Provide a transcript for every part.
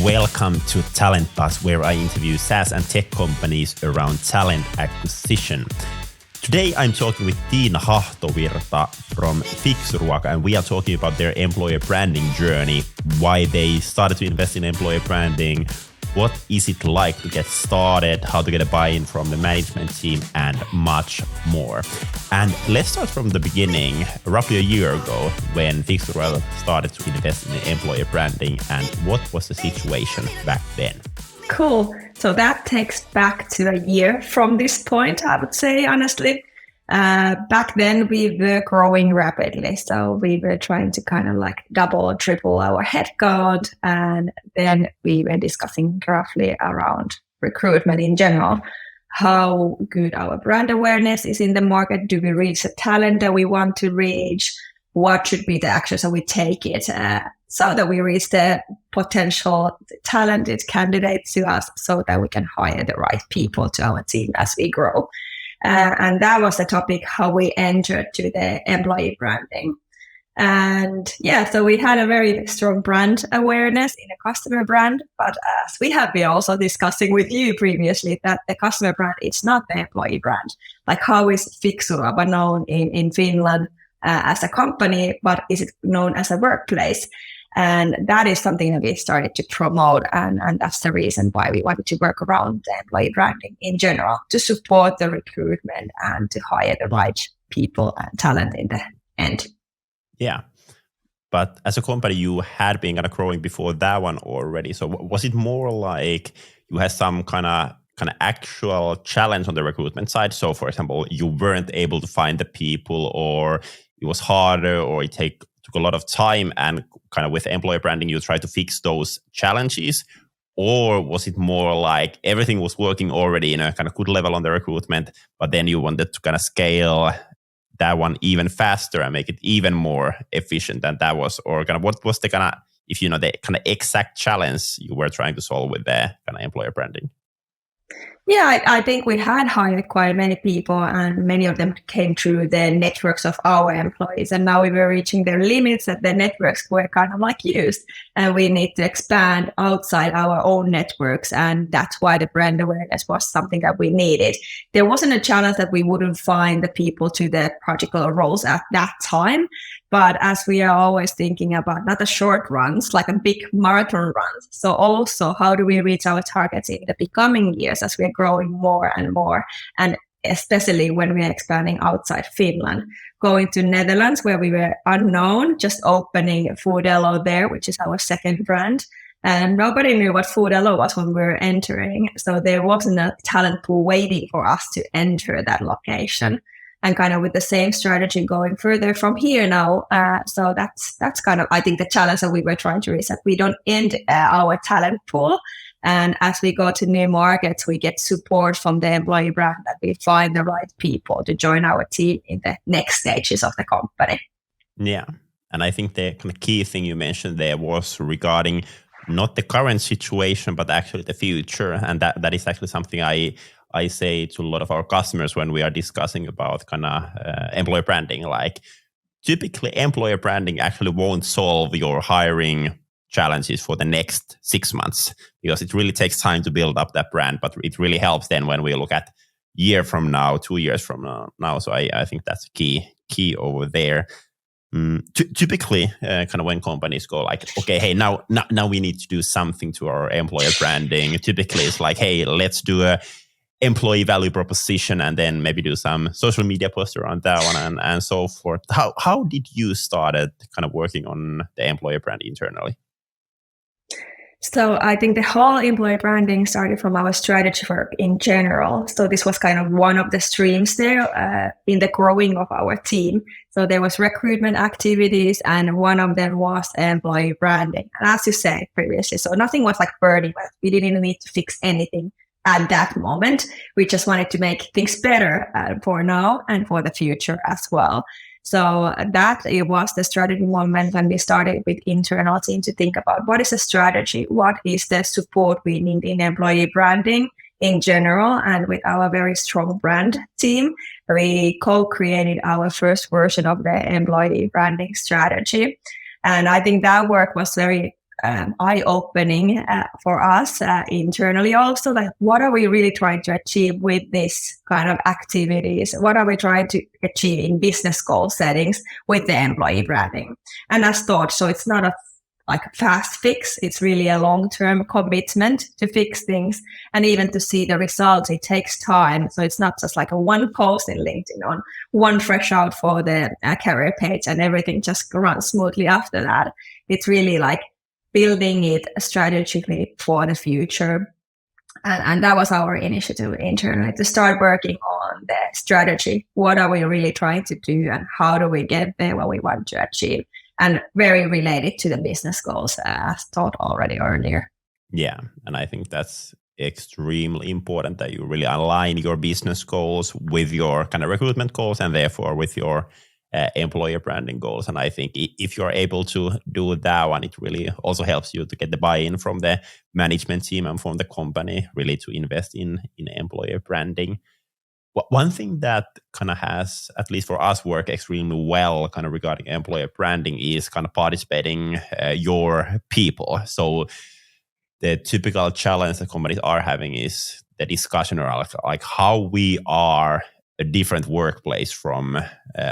Welcome to Talent Buzz, where I interview SaaS and tech companies around talent acquisition. Today I'm talking with Tiina Hahtovirta from Fiksuruoka, and we are talking about their employer branding journey, why they started to invest in employer branding, what is it like to get started, how to get a buy-in from the management team, and much more. And let's start from the beginning, roughly a year ago, when Fiksuruoka started to invest in employer branding, and what was the situation back then? Cool. So that takes back to a year from this point, I would say, honestly. Back then, we were growing rapidly. So we were trying to kind of like double or triple our headcount. And then we were discussing roughly around recruitment in general, how good our brand awareness is in the market. Do we reach the talent that we want to reach? What should be the actions that we take it so that we reach the potential talented candidates to us so that we can hire the right people to our team as we grow. And that was the topic, how we entered to the employee branding. And yeah, so we had a very strong brand awareness in a customer brand. But as we have been also discussing with you previously, that the customer brand is not the employee brand. Like, how is Fiksuruoka known in Finland as a company, but is it known as a workplace? And that is something that we started to promote. And that's the reason why we wanted to work around the employee branding in general, to support the recruitment and to hire the right people and talent in the end. Yeah. But as a company, you had been kind of growing before that one already. So was it more like you had some kind of actual challenge on the recruitment side? So for example, you weren't able to find the people, or it was harder, or it took a lot of time, and kind of with employer branding, you try to fix those challenges? Or was it more like everything was working already in a kind of good level on the recruitment, but then you wanted to kind of scale that one even faster and make it even more efficient than that was? Or kind of what was the kind of, if you know, the kind of exact challenge you were trying to solve with the kind of employer branding? Yeah, I think we had hired quite many people, and many of them came through the networks of our employees. And now we were reaching their limits that the networks were kind of like used, and we need to expand outside our own networks. And that's why the brand awareness was something that we needed. There wasn't a challenge that we wouldn't find the people to the particular roles at that time. But as we are always thinking about not the short runs, like a big marathon runs. So also, how do we reach our targets in the becoming years as we are growing more and more? And especially when we are expanding outside Finland, going to Netherlands, where we were unknown, just opening Foodello there, which is our second brand. And nobody knew what Foodello was when we were entering. So there wasn't a talent pool waiting for us to enter that location. And kind of with the same strategy going further from here now. So that's kind of, I think, the challenge that we were trying to reach, that we don't end our talent pool. And as we go to new markets, we get support from the employee brand, that we find the right people to join our team in the next stages of the company. Yeah. And I think the kind of key thing you mentioned there was regarding not the current situation, but actually the future. And that is actually something I say to a lot of our customers when we are discussing about kind of employer branding. Like, typically employer branding actually won't solve your hiring challenges for the next 6 months, because it really takes time to build up that brand, but it really helps then when we look at year from now, 2 years from now. So I think that's key over there. Typically, kind of when companies go like, okay, hey, now we need to do something to our employer branding. Typically, it's like, hey, let's do a employee value proposition, and then maybe do some social media posts around that one, and so forth. How did you started kind of working on the employer brand internally? So I think the whole employee branding started from our strategy work in general. So this was kind of one of the streams there in the growing of our team. So there was recruitment activities, and one of them was employee branding. And as you said previously, so nothing was like burning. We didn't need to fix anything at that moment. We just wanted to make things better for now and for the future as well. So that it was the strategy moment when we started with internal team to think about what is the strategy, what is the support we need in employee branding in general. And with our very strong brand team, we co-created our first version of the employee branding strategy. And I think that work was very eye-opening for us internally also. Like, what are we really trying to achieve with this kind of activities? What are we trying to achieve in business goal settings with the employee branding? And as thought, so it's not a fast fix. It's really a long-term commitment to fix things, and even to see the results, it takes time. So it's not just like a one post in LinkedIn on one fresh out for the career page and everything just runs smoothly after that. It's really like building it strategically for the future. And that was our initiative internally, to start working on the strategy. What are we really trying to do, and how do we get there, what we want to achieve? And very related to the business goals, as taught already earlier. Yeah, and I think that's extremely important, that you really align your business goals with your kind of recruitment goals, and therefore with your employer branding goals. And I think if you're able to do that one, it really also helps you to get the buy-in from the management team and from the company, really to invest in employer branding. One thing that kind of has, at least for us, worked extremely well kind of regarding employer branding is kind of participating your people. So the typical challenge that companies are having is the discussion around like how we are a different workplace from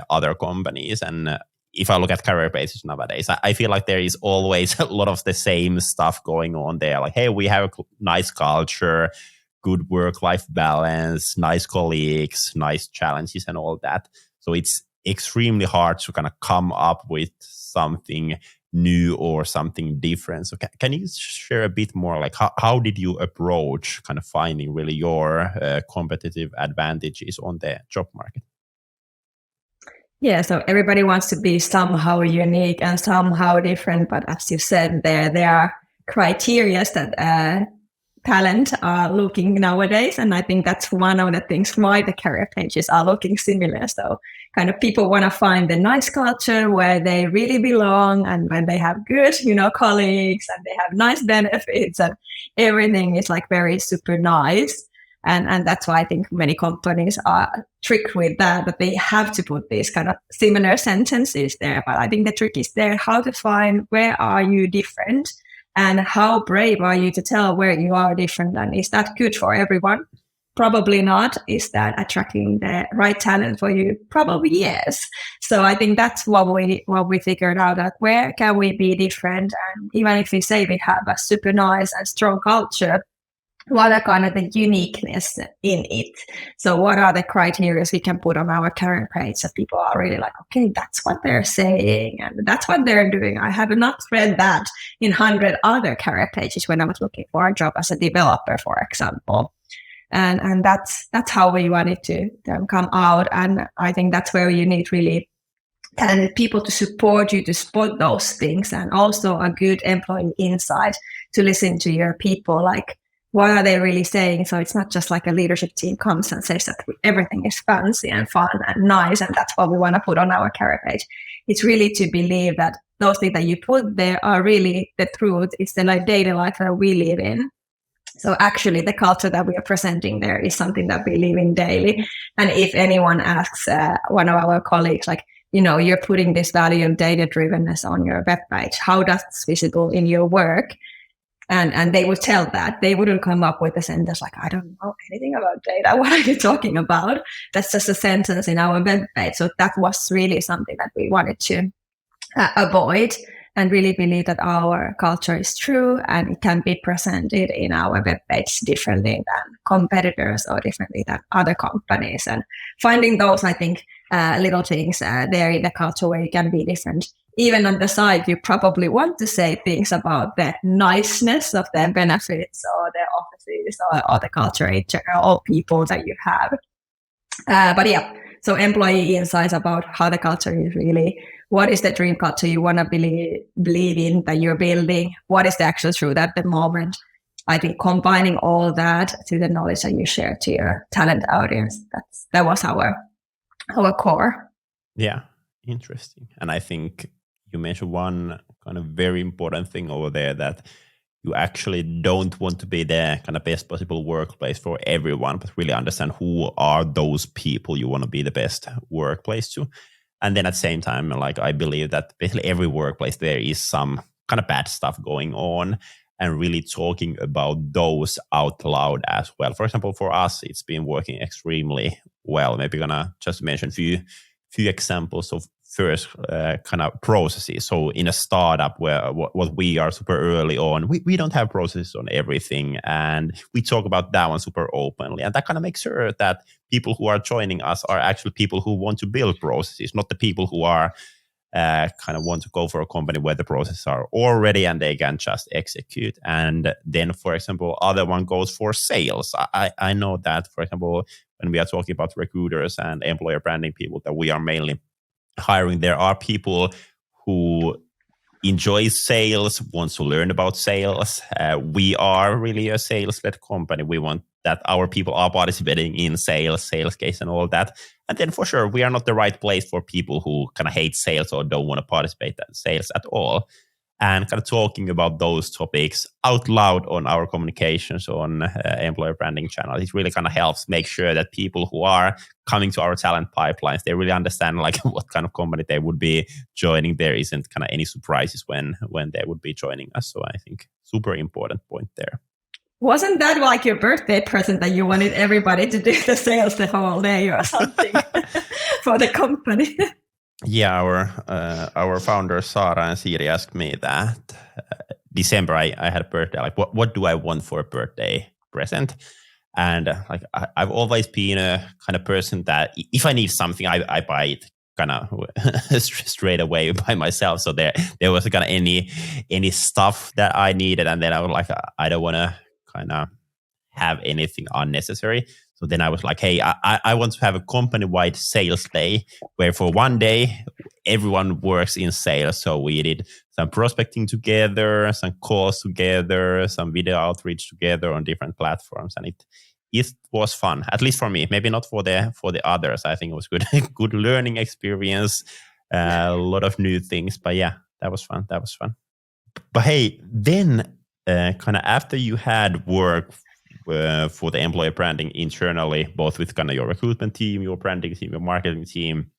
other companies. And if I look at career pages nowadays, I feel like there is always a lot of the same stuff going on there. Like, hey, we have a nice culture, good work-life balance, nice colleagues, nice challenges, and all that. So it's extremely hard to kind of come up with something new or something different. So can you share a bit more, like how did you approach kind of finding really your competitive advantages on the job market? Yeah, so everybody wants to be somehow unique and somehow different, but as you said, there are criteria that talent are looking nowadays, and I think that's one of the things why the career pages are looking similar. So kind of people want to find the nice culture where they really belong, and when they have good, colleagues, and they have nice benefits, and everything is like very super nice. And that's why I think many companies are tricked with that they have to put these kind of similar sentences there. But I think the trick is there, how to find where are you different, and how brave are you to tell where you are different, and is that good for everyone? Probably not. Is that attracting the right talent for you? Probably yes. So I think that's what we figured out, that where can we be different, and even if we say we have a super nice and strong culture, what are kind of the uniqueness in it? So what are the criteria we can put on our career page that people are really like, okay, that's what they're saying and that's what they're doing. I have not read that in 100 other career pages when I was looking for a job as a developer, for example. And that's how we wanted to come out. And I think that's where you need really talented people to support you to spot those things, and also a good employee insight to listen to your people, like, what are they really saying? So it's not just like a leadership team comes and says that everything is fancy and fun and nice, and that's what we want to put on our career page. It's really to believe that those things that you put there are really the truth. It's the daily life that we live in. So actually the culture that we are presenting there is something that we live in daily. And if anyone asks one of our colleagues, like, you're putting this value of data-drivenness on your web page, how that's visible in your work? And they would tell that. They wouldn't come up with a sentence like, I don't know anything about data. What are you talking about? That's just a sentence in our web page. So that was really something that we wanted to avoid, and really believe that our culture is true and it can be presented in our web page differently than competitors or differently than other companies. And finding those, I think, little things there in the culture where you can be different. Even on the side, you probably want to say things about the niceness of the benefits or the offices or the culture in general, or people that you have. But yeah, so employee insights about how the culture is really, what is the dream culture you want to believe in that you're building? What is the actual truth at the moment? I think combining all that to the knowledge that you share to your talent audience, that was our core. Yeah, interesting. And I think you mentioned one kind of very important thing over there, that you actually don't want to be the kind of best possible workplace for everyone, but really understand who are those people you want to be the best workplace to. And then at the same time, like, I believe that basically every workplace there is some kind of bad stuff going on, and really talking about those out loud as well. For example, for us, it's been working extremely well. Maybe gonna just mention a few examples of first kind of processes. So in a startup where what we are super early on, we don't have processes on everything, and we talk about that one super openly, and that kind of makes sure that people who are joining us are actually people who want to build processes, not the people who are kind of want to go for a company where the processes are already and they can just execute. And then, for example, other one goes for sales. I know that, for example, when we are talking about recruiters and employer branding people that we are mainly hiring, there are people who enjoy sales, wants to learn about sales. We are really a sales-led company. We want that our people are participating in sales case and all that. And then for sure, we are not the right place for people who kind of hate sales or don't want to participate in sales at all. And kind of talking about those topics out loud on our communications on employer branding channel, it really kind of helps make sure that people who are coming to our talent pipelines, they really understand like what kind of company they would be joining. There isn't kind of any surprises when they would be joining us. So I think super important point there. Wasn't that like your birthday present that you wanted everybody to do the sales the whole day or something for the company? Yeah, our founders Sara and Siri asked me that December I had a birthday. Like, what do I want for a birthday present? And like I've always been a kind of person that if I need something, I buy it kind of straight away by myself. So there was kind of any stuff that I needed, and then I was like, I don't want to kind of have anything unnecessary. So then I was like, hey, I want to have a company-wide sales day where for one day, everyone works in sales. So we did some prospecting together, some calls together, some video outreach together on different platforms. And it was fun, at least for me, maybe not for the others. I think it was good learning experience, a lot of new things. But yeah, that was fun. But hey, then kind of after you had work for the employer branding internally, both with kind of your recruitment team, your branding team, your marketing team,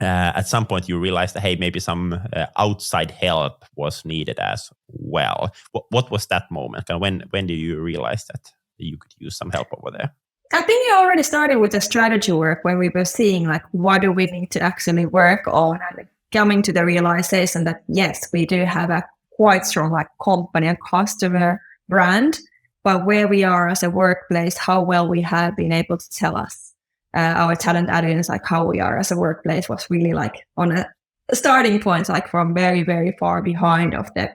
at some point you realized that, hey, maybe some outside help was needed as well. What was that moment? And when did you realize that you could use some help over there? I think you already started with the strategy work when we were seeing like what do we need to actually work on, and coming to the realization that yes, we do have a quite strong like company and customer brand, but where we are as a workplace, how well we have been able to tell us our talent audience, like how we are as a workplace, was really like on a starting point, like from very, very far behind of the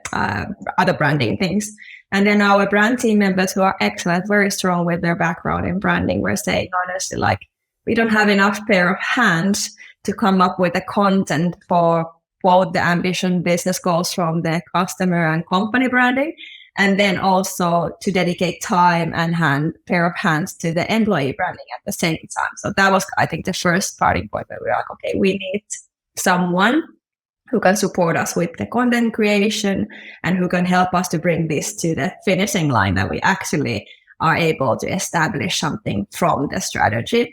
other branding things. And then our brand team members who are excellent, very strong with their background in branding, were saying honestly, like we don't have enough pair of hands to come up with the content for both the ambition business goals from the customer and company branding, and then also to dedicate time and pair of hands to the employee branding at the same time. So that was, I think, the first starting point where we were like, okay, we need someone who can support us with the content creation and who can help us to bring this to the finishing line, that we actually are able to establish something from the strategy.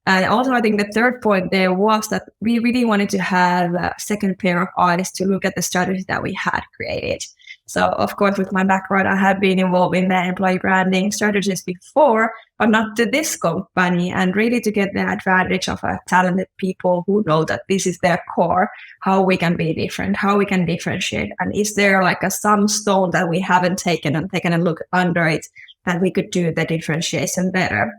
And also, I think the third point there was that we really wanted to have a second pair of eyes to look at the strategy that we had created. So, of course, with my background, I have been involved in the employee branding strategies before, but not to this company, and really to get the advantage of talented people who know that this is their core, how we can be different, how we can differentiate. And is there like some stone that we haven't taken a look under it that we could do the differentiation better?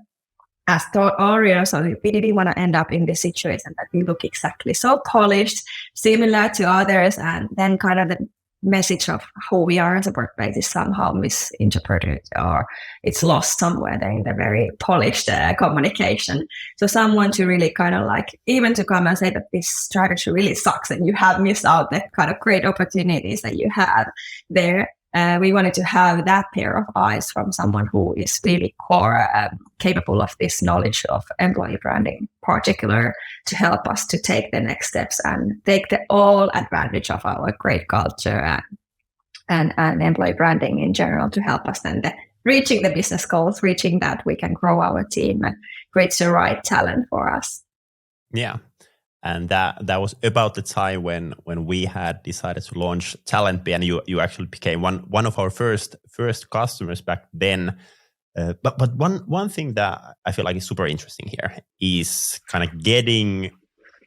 As thought earlier, so we didn't want to end up in this situation that we look exactly so polished, similar to others, and then kind of the message of who we are as a workplace is somehow misinterpreted, or it's lost somewhere there in the very polished communication. So someone to really kind of like, even to come and say that this strategy really sucks and you have missed out the kind of great opportunities that you have there. We wanted to have that pair of eyes from someone who is really core, capable of this knowledge of employee branding in particular, to help us to take the next steps and take the all advantage of our great culture and employee branding in general, to help us then reaching the business goals, reaching that we can grow our team and create the right talent for us. Yeah. And that was about the time when we had decided to launch TalentBee, and you actually became one of our first customers back then. But one thing that I feel like is super interesting here is kind of getting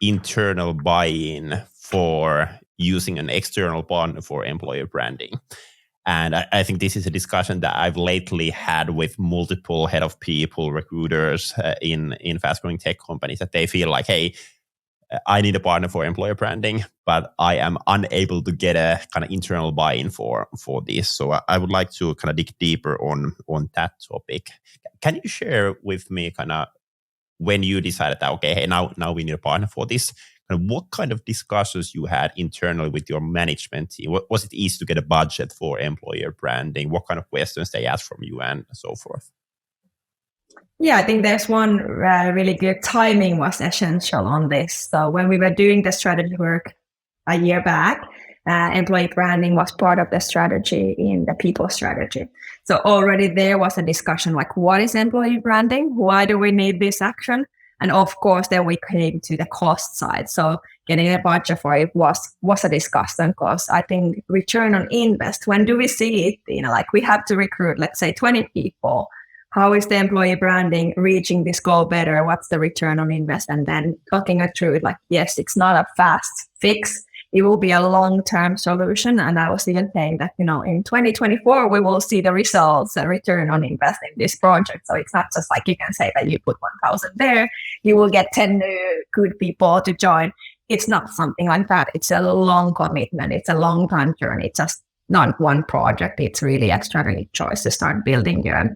internal buy-in for using an external partner for employer branding. And I think this is a discussion that I've lately had with multiple head of people, recruiters in fast-growing tech companies, that they feel like, hey, I need a partner for employer branding, but I am unable to get a kind of internal buy-in for this. So I would like to kind of dig deeper on that topic. Can you share with me kind of when you decided that, okay, hey, now we need a partner for this? And what kind of discussions you had internally with your management team? Was it easy to get a budget for employer branding? What kind of questions they asked from you and so forth? Yeah, I think there's one really good timing was essential on this. So when we were doing the strategy work a year back, employee branding was part of the strategy in the people strategy. So already there was a discussion like, what is employee branding? Why do we need this action? And of course, then we came to the cost side. So getting a budget for it was a discussion, because I think return on invest, when do we see it? You know, like we have to recruit, let's say 20 people. How is the employee branding reaching this goal better? What's the return on invest? And then talking it through, like, yes, it's not a fast fix. It will be a long-term solution. And I was even saying that, you know, in 2024, we will see the results and return on invest in this project. So it's not just like you can say that you put 1,000 there, you will get 10 new good people to join. It's not something like that. It's a long commitment. It's a long-time journey. It's just not one project. It's really a strategic choice to start building your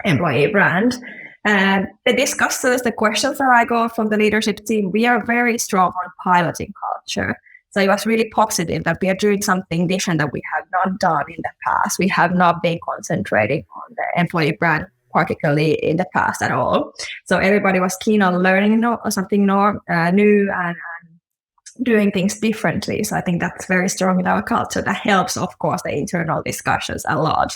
employee brand. And the discussions, the questions that I got from the leadership team, we are very strong on piloting culture. So it was really positive that we are doing something different that we have not done in the past. We have not been concentrating on the employee brand, particularly in the past at all. So everybody was keen on learning something new and doing things differently. So I think that's very strong in our culture. That helps, of course, the internal discussions a lot.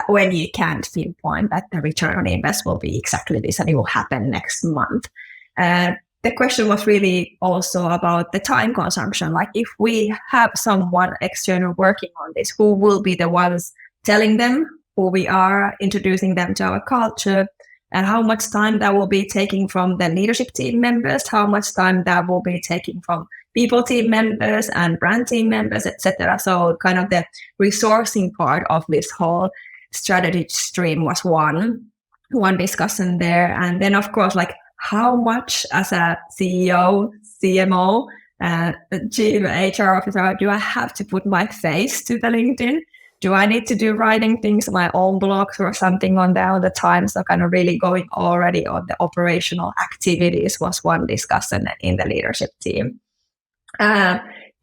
When you can't pinpoint that the return on invest will be exactly this and it will happen next month. The question was really also about the time consumption. Like if we have someone external working on this, who will be the ones telling them who we are, introducing them to our culture, and how much time that will be taking from the leadership team members, how much time that will be taking from people team members and brand team members, etc. So kind of the resourcing part of this whole strategy stream was one discussion there. And then of course, like how much as a CEO, CMO, chief HR officer, do I have to put my face to the LinkedIn? Do I need to do writing things on my own blogs or something on there all the time? So kind of really going already on the operational activities was one discussion in the leadership team.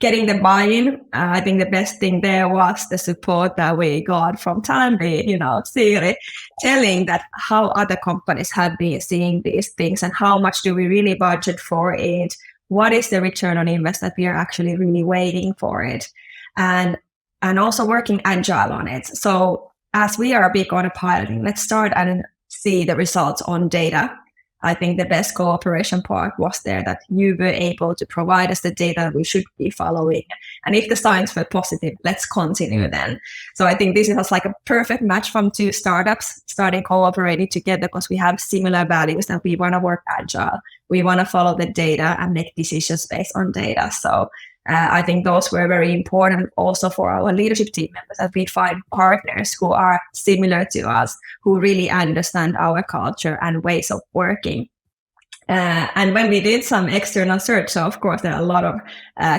Getting the buy-in, I think the best thing there was the support that we got from TalentBee, you know, Siri, telling that how other companies have been seeing these things and how much do we really budget for it? What is the return on invest that we are actually really waiting for it? And also working agile on it. So as we are big on a piloting, let's start and see the results on data. I think the best cooperation part was there that you were able to provide us the data we should be following. And if the signs were positive, let's continue then. So I think this is like a perfect match from two startups starting cooperating together because we have similar values that we want to work agile. We want to follow the data and make decisions based on data. So I think those were very important also for our leadership team members, that we find partners who are similar to us, who really understand our culture and ways of working. And when we did some external search, so of course there are a lot of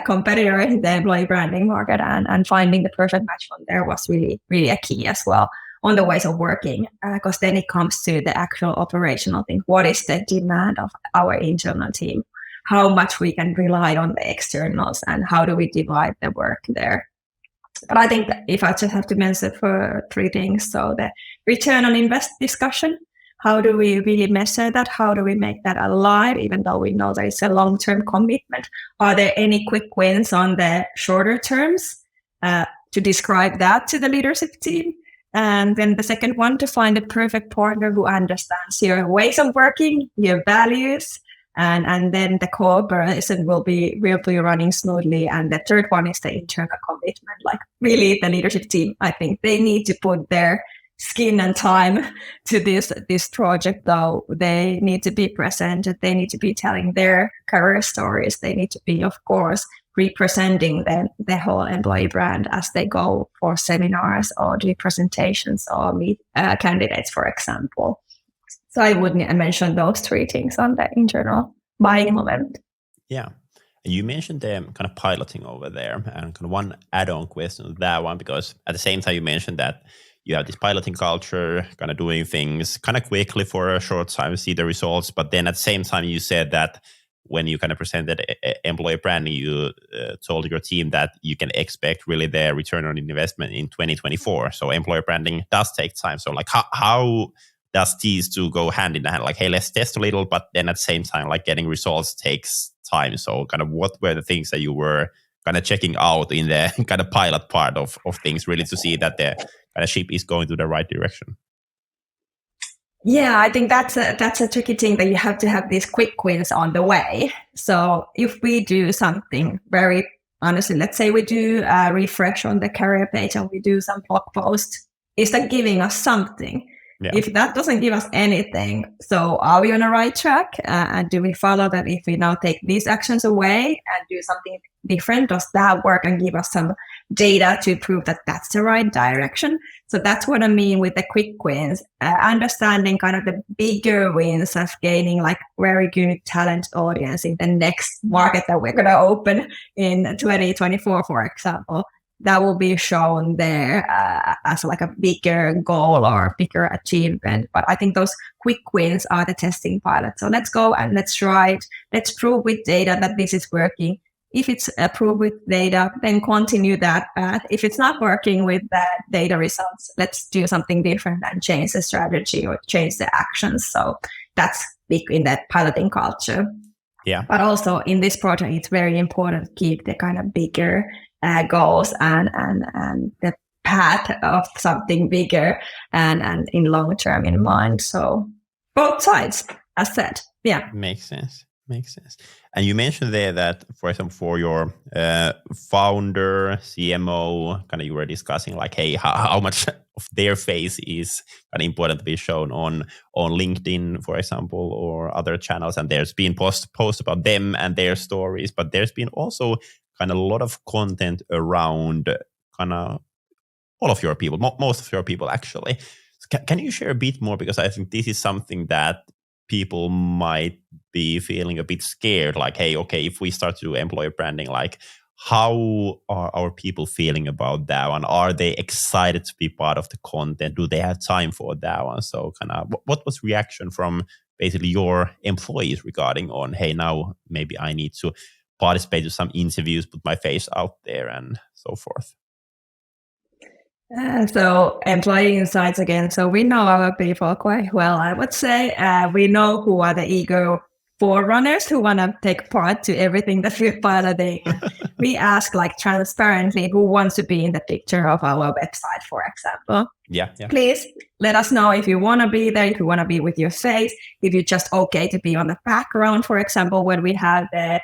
competitors in the employee branding market, and finding the perfect match from there was really, really a key as well on the ways of working, because then it comes to the actual operational thing. What is the demand of our internal team? How much we can rely on the externals and how do we divide the work there? But I think that if I just have to mention for three things, so the return on invest discussion, how do we really measure that? How do we make that alive, even though we know that it's a long-term commitment? Are there any quick wins on the shorter terms to describe that to the leadership team? And then the second one, to find the perfect partner who understands your ways of working, your values, and then the cooperation will be running smoothly. And the third one is the internal commitment. Like really, the leadership team, I think they need to put their skin and time to this project. Though they need to be present, they need to be telling their career stories. They need to be, of course, representing the whole employee brand as they go for seminars or do presentations or meet candidates, for example. So I would mention those three things on the internal buying moment. Yeah. You mentioned the kind of piloting over there, and kind of one add-on question to that one, because at the same time you mentioned that you have this piloting culture, kind of doing things kind of quickly for a short time, see the results. But then at the same time, you said that when you kind of presented employer branding, you told your team that you can expect really the return on investment in 2024. So employer branding does take time. So like how does these two go hand in hand? Like, hey, let's test a little, but then at the same time, like getting results takes time. So kind of what were the things that you were kind of checking out in the kind of pilot part of things, really to see that the kind of ship is going to the right direction? Yeah, I think that's a tricky thing, that you have to have these quick wins on the way. So if we do something very honestly, let's say we do a refresh on the career page and we do some blog post, is that giving us something? Yeah. If that doesn't give us anything, so are we on the right track? And do we follow that? If we now take these actions away and do something different, does that work and give us some data to prove that that's the right direction? So that's what I mean with the quick wins, understanding kind of the bigger wins of gaining like very good talent audience in the next market that we're going to open in 2024, for example. That will be shown there as like a bigger goal or bigger achievement. But I think those quick wins are the testing pilot. So let's go and let's try it. Let's prove with data that this is working. If it's approved with data, then continue that path. If it's not working with the data results, let's do something different and change the strategy or change the actions. So that's big in that piloting culture. Yeah. But also in this project, it's very important to keep the kind of bigger goals and the path of something bigger and in long term in mind. So both sides, as said. Yeah. Makes sense. And you mentioned there that, for example, for your founder, CMO, kind of you were discussing like, hey, how much of their face is kind of important to be shown on LinkedIn, for example, or other channels. And there's been posts about them and their stories, but there's been also kind of a lot of content around kind of all of your people, most of your people actually. Can you share a bit more? Because I think this is something that people might be feeling a bit scared, like, hey, okay, if we start to do employer branding, like how are our people feeling about that one? Are they excited to be part of the content? Do they have time for that one? So kind of what was reaction from basically your employees regarding on, hey, now maybe I need to participate in some interviews, put my face out there and so forth? So employee insights again. So we know our people quite well, I would say. We know who are the ego forerunners who want to take part to everything that we're piloting. We ask like transparently who wants to be in the picture of our website, for example. Yeah. Please let us know if you want to be there, if you want to be with your face, if you're just okay to be on the background, for example, when we have the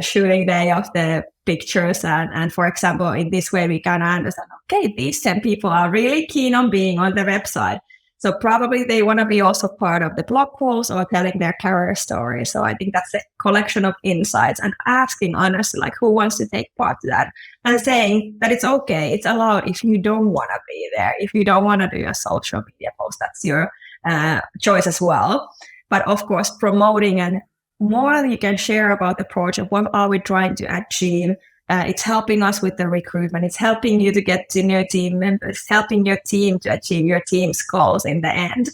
shooting day of the pictures. And for example, in this way, we can understand, okay, these 10 people are really keen on being on the website. So probably they want to be also part of the blog posts or telling their career story. So I think that's a collection of insights and asking honestly, like who wants to take part to that, and saying that it's okay, it's allowed if you don't want to be there, if you don't want to do a social media post, that's your choice as well. But of course, promoting and more you can share about the project, what are we trying to achieve? It's helping us with the recruitment. It's helping you to get to know team members, helping your team to achieve your team's goals in the end.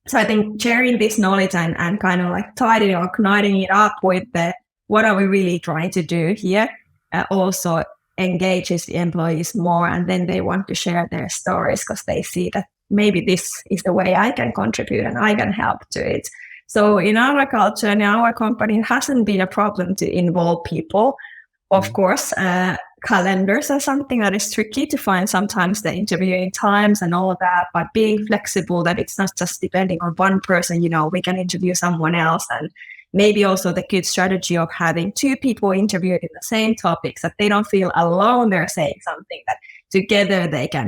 So I think sharing this knowledge and kind of like knotting it up with the what are we really trying to do here also engages the employees more, and then they want to share their stories because they see that maybe this is the way I can contribute and I can help to it. So in our culture, in our company, it hasn't been a problem to involve people. Of course, calendars are something that is tricky to find sometimes, the interviewing times and all of that, but being flexible, that it's not just depending on one person, we can interview someone else and maybe also the good strategy of having two people interviewed in the same topics, that they don't feel alone. They're saying something, that together they can,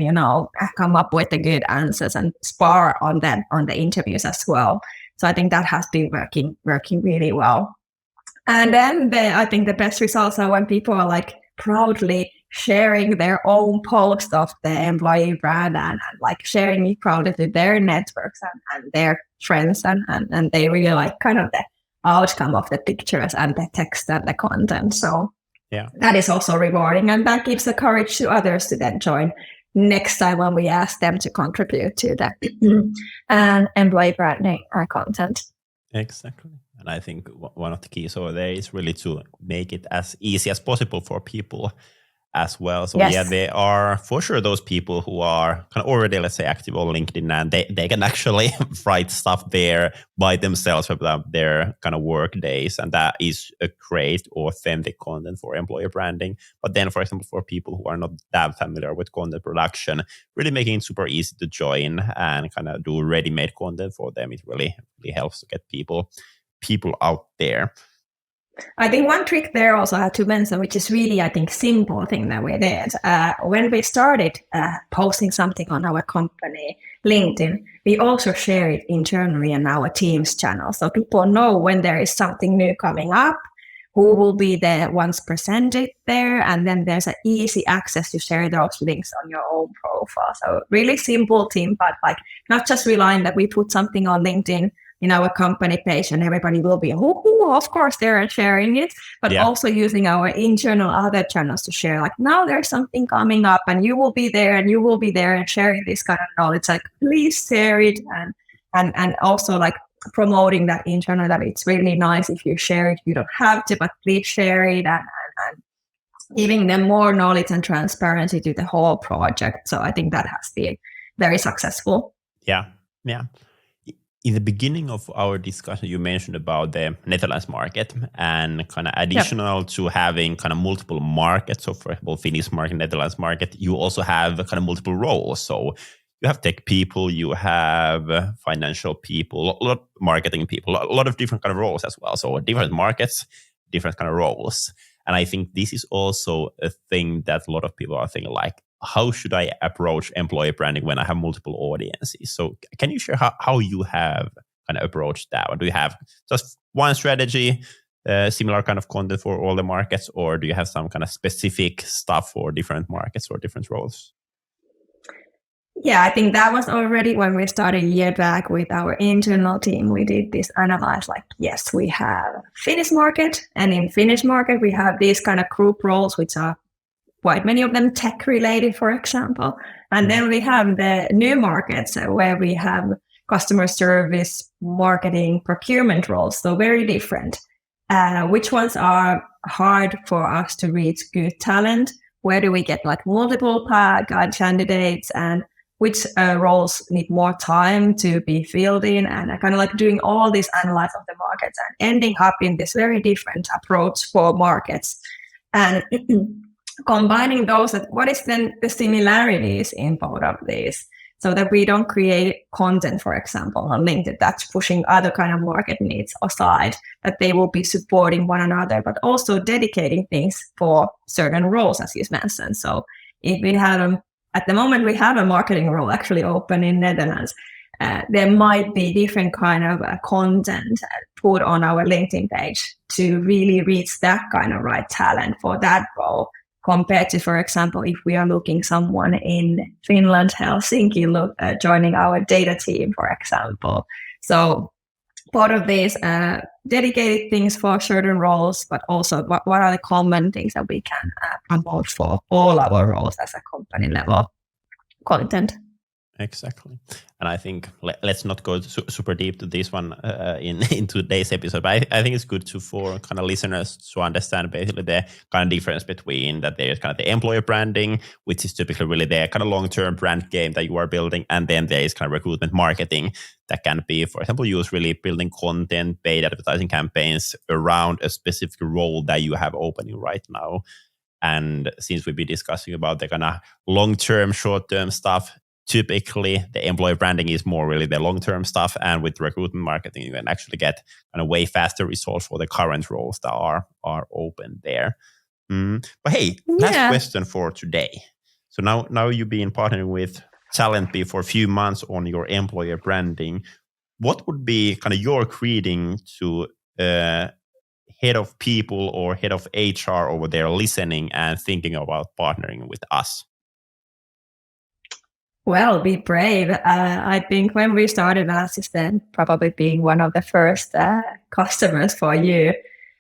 come up with the good answers and spar on them on the interviews as well. So I think that has been working really well. And then I think the best results are when people are like proudly sharing their own post of the employee brand and like sharing it proudly to their networks and their friends, and they really like kind of the outcome of the pictures and the text and the content. So that is also rewarding, and that gives the courage to others to then join next time when we ask them to contribute to the employee branding content. Exactly. And I think one of the keys over there is really to make it as easy as possible for people as well. So there are for sure those people who are kind of already, let's say, active on LinkedIn, and they can actually write stuff there by themselves about their kind of work days. And that is a great authentic content for employer branding. But then, for example, for people who are not that familiar with content production, really making it super easy to join and kind of do ready-made content for them, it really helps to get people out there. I think one trick there also I had to mention, which is really, I think, simple thing that we did. When we started posting something on our company LinkedIn, we also share it internally in our Teams channel. So people know when there is something new coming up, who will be the ones presented there. And then there's an easy access to share those links on your own profile. So really simple thing, but like not just relying that we put something on LinkedIn in our company page and everybody will be, of course they're sharing it, but also using our internal other channels to share, like now there's something coming up and you will be there and sharing this kind of knowledge, like please share it, and also like promoting that internal, that it's really nice if you share it, you don't have to, but please share it, and giving them more knowledge and transparency to the whole project. So I think that has been very successful. Yeah. In the beginning of our discussion, you mentioned about the Netherlands market and kind of additional to having kind of multiple markets. So for example, Finnish market, Netherlands market, you also have kind of multiple roles. So you have tech people, you have financial people, a lot of marketing people, a lot of different kind of roles as well. So different markets, different kind of roles. And I think this is also a thing that a lot of people are thinking like, how should I approach employee branding when I have multiple audiences? So can you share how you have kind of approached that? Or do you have just one strategy, similar kind of content for all the markets, or do you have some kind of specific stuff for different markets or different roles? Yeah, I think that was already when we started a year back with our internal team. We did this analyze, like, yes, we have Finnish market, and in Finnish market, we have these kind of group roles, which are quite many of them tech related, for example. And then we have the new markets where we have customer service, marketing, procurement roles. So very different. Which ones are hard for us to reach good talent? Where do we get like multiple candidates, and which roles need more time to be filled in, and kind of like doing all this analysis of the markets and ending up in this very different approach for markets. And combining those, what is then the similarities in both of these, so that we don't create content, for example, on LinkedIn that's pushing other kind of market needs aside, that they will be supporting one another, but also dedicating things for certain roles, as you mentioned. So if we have, at the moment, we have a marketing role actually open in Netherlands, there might be different kind of content put on our LinkedIn page to really reach that kind of right talent for that role, compared to, for example, if we are looking someone in Finland, Helsinki, joining our data team, for example. So part of these dedicated things for certain roles, but also what are the common things that we can promote for all our roles as a company level content. Exactly. And I think let's not go super deep to this one in today's episode, but I think it's good for kind of listeners to understand basically the kind of difference between that there's kind of the employer branding, which is typically really the kind of long-term brand game that you are building. And then there is kind of recruitment marketing that can be, for example, use really building content, paid advertising campaigns around a specific role that you have opening right now. And since we've been discussing about the kind of long-term, short-term stuff typically the employer branding is more really the long-term stuff, and with recruitment marketing you can actually get kind of way faster results for the current roles that are open there. But hey, last question for today. So now you've been partnering with TalentBee for a few months on your employer branding. What would be kind of your greeting to head of people or head of HR over there listening and thinking about partnering with us? Well, be brave. I think when we started as assistant, probably being one of the first customers for you,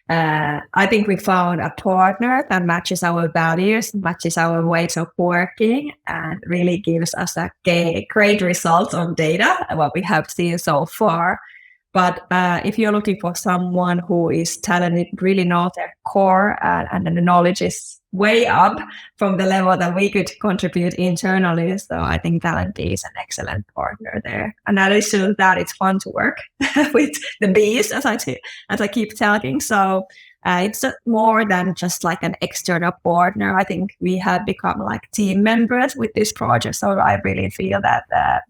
I think we found a partner that matches our values, matches our ways of working, and really gives us a great results on data, what we have seen so far. But if you're looking for someone who is talented, really knows their core, and the knowledge is way up from the level that we could contribute internally, so I think TalentBee is an excellent partner there. And in addition to that, it's fun to work with the bees, as I keep telling. So it's more than just like an external partner. I think we have become like team members with this project. So I really feel that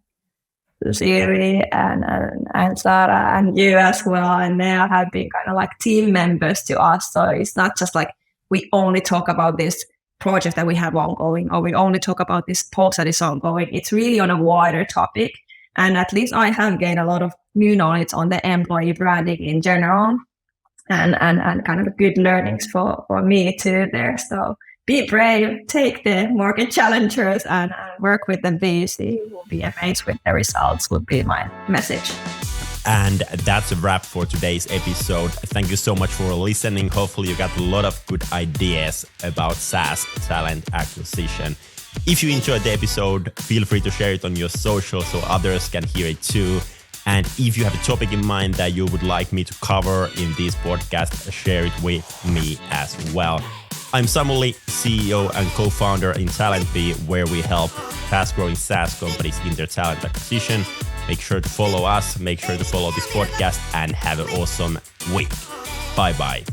Siri and Sarah and you as well, and they have been kind of like team members to us. So it's not just like we only talk about this project that we have ongoing, or we only talk about this post that is ongoing. It's really on a wider topic. And at least I have gained a lot of new knowledge on the employee branding in general, and kind of good learnings for me too there. So be brave, take the market challengers and work with the bees. You will be amazed with the results, would be my message. And that's a wrap for today's episode. Thank you so much for listening. Hopefully you got a lot of good ideas about SaaS talent acquisition. If you enjoyed the episode, feel free to share it on your social so others can hear it too. And if you have a topic in mind that you would like me to cover in this podcast, share it with me as well. I'm Samuli, CEO and co-founder in TalentBee, where we help fast-growing SaaS companies in their talent acquisition. Make sure to follow us, make sure to follow this podcast, and have an awesome week. Bye-bye.